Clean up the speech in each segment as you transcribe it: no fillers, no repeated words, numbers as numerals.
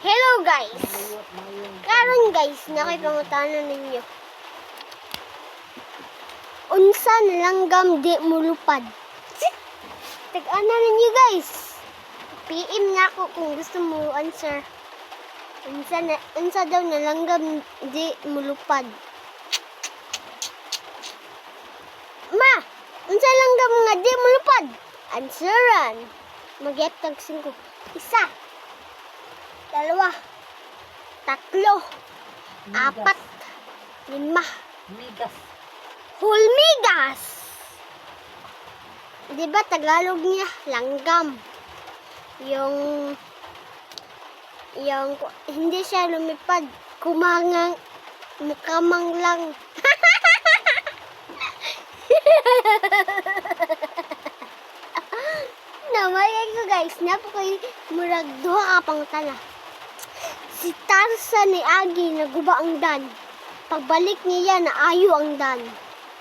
Hello guys! Karon guys, nakipangutanan ninyo. Unsa nalanggam di mulupad? Tag-ana ninyo guys. PM na ako kung gusto mo answer. Unsa daw nalanggam di mulupad? Ma! Unsa langgam nga di mulupad? Answeran. Magyat tag 5. 1, 2, 3, 4, 5. Migas. Hulmigas. Di ba Tagalog niya langgam? Yung hindi siya lumipad, kumangang mukamang lang. Namay ko guys, napo kay murag duha ka pang tala. Si Tarzan ni Agi naguba ang dan. Pagbalik niya naayo ang dan.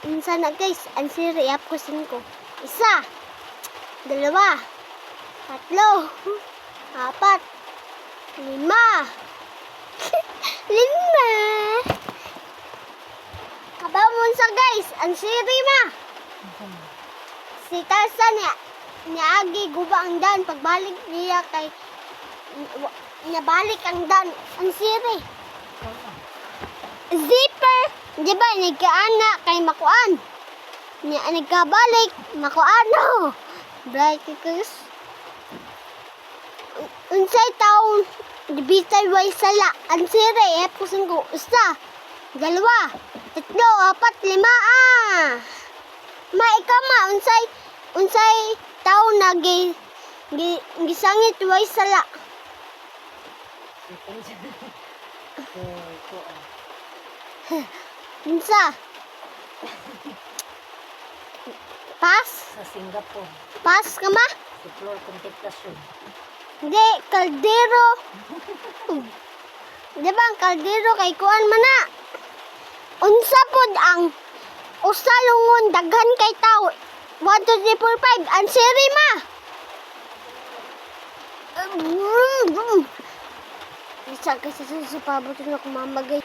Unsa na guys, answer yap ko 5. 1, 2, 3, 4, 5. 5. Kabaw mo sa guys, answer ma. Si Tarzan ni Agi guba ang dan. Pagbalik niya kay nabalik ang dan. Answer zipper. Di ba, nagkaana kay makuan. Nagkabalik, makuano. Bright kikus. Unsay taon, dibitay way sala. Ansire, epusin ko. 1, 2, 3, 4, 5. Maikama, unsay taon na gisangit way sala. Unsa? Pas? Sa Singapore. Pas ka ma? Sa floor contemplation. Hindi, kaldero. Di ba ang kaldero kay kuan man na? Unsa pod ang usalungon daghan kay tao? 1, 2, 3, 4, 5. Answer ma. Isa kasi sa pabot na kumamagay.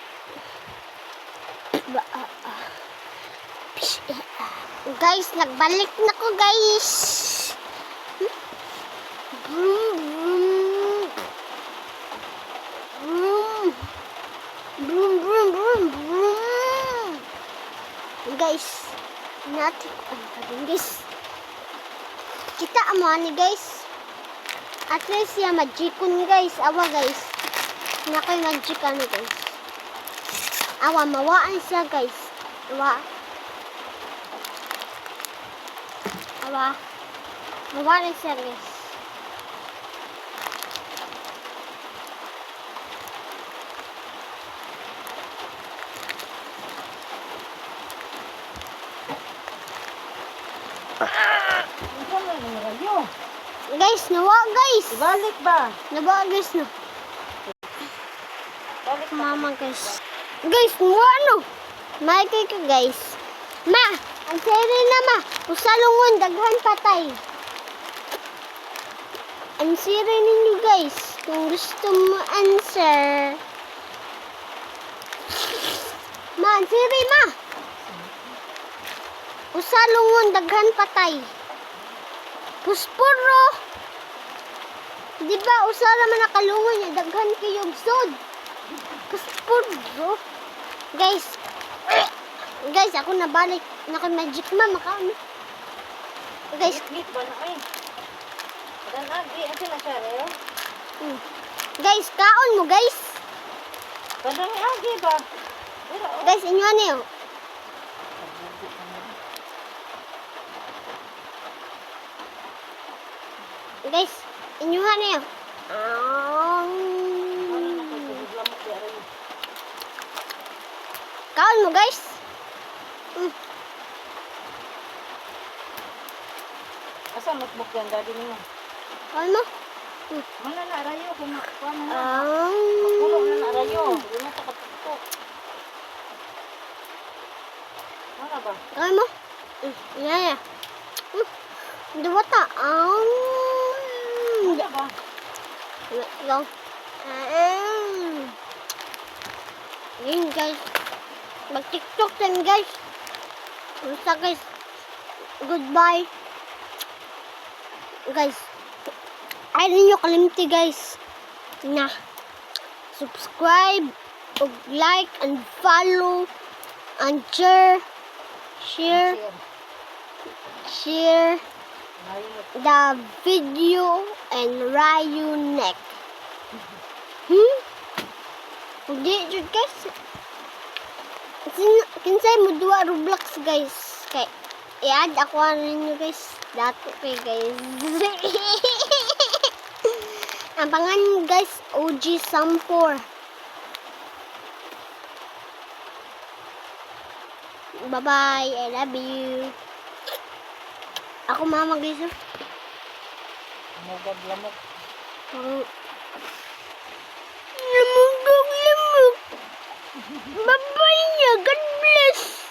Guys, nagbalik na ko guys. Vroom, vroom. Guys, natin ang kabing guys. Kita mo ani guys. At least siya magikon guys. Awa guys. Nakoy magic ano guys. Awa mawaan siya guys. Awa mawaan siya guys. Ano man yung radyo? Guys, nawa guys. Ibalik ba? Nawa guys no. Balik ba? Mama guys. Guys, mo ano? May kay ko guys. Ma, ang sere na ma. Usalungon daghan patay. Ang sere ninyo guys. Kung gusto mo answer. Ma, ang sere ma. Usalungon daghan patay. Puspuro. Di ba usala man nakalungon niya daghan kayog sod. Puspuro. Guys, ako nabalik. Naka-magic ma, makaano. Guys, Bit ba na eh? Kadang agi, ito na siya rin. guys, kaon mo guys. Kadang agi ba? Pero, Guys, inyo ano yun? Guys, inyo ano yun? Kaon mo guys. asa notebook yan, daddy niyo? Kaon mo? Mana na arayo, kung kuha na na. Ah. Pulo na na arayo. Hindi na takatutok. Mana ba? Kaon mo? Yeah. Dua ta. Mana Let's go. Yun guys. Mag-tiktok din guys. Basta guys. Goodbye. Guys. Ay ninyo kalimti guys. Na. Subscribe. Og like and follow. And share. Share Ayun. the video and Ryu neck. Hindi, jud guys. Kinsay mo duwa Roblox guys. Kay i-add ako ninyo guys. Dato kay guys. Ang pangalan guys, OG Sampor. Bye-bye. I love you. Ako mama guys. Lamok. Lamog. Bye-bye niya. God bless.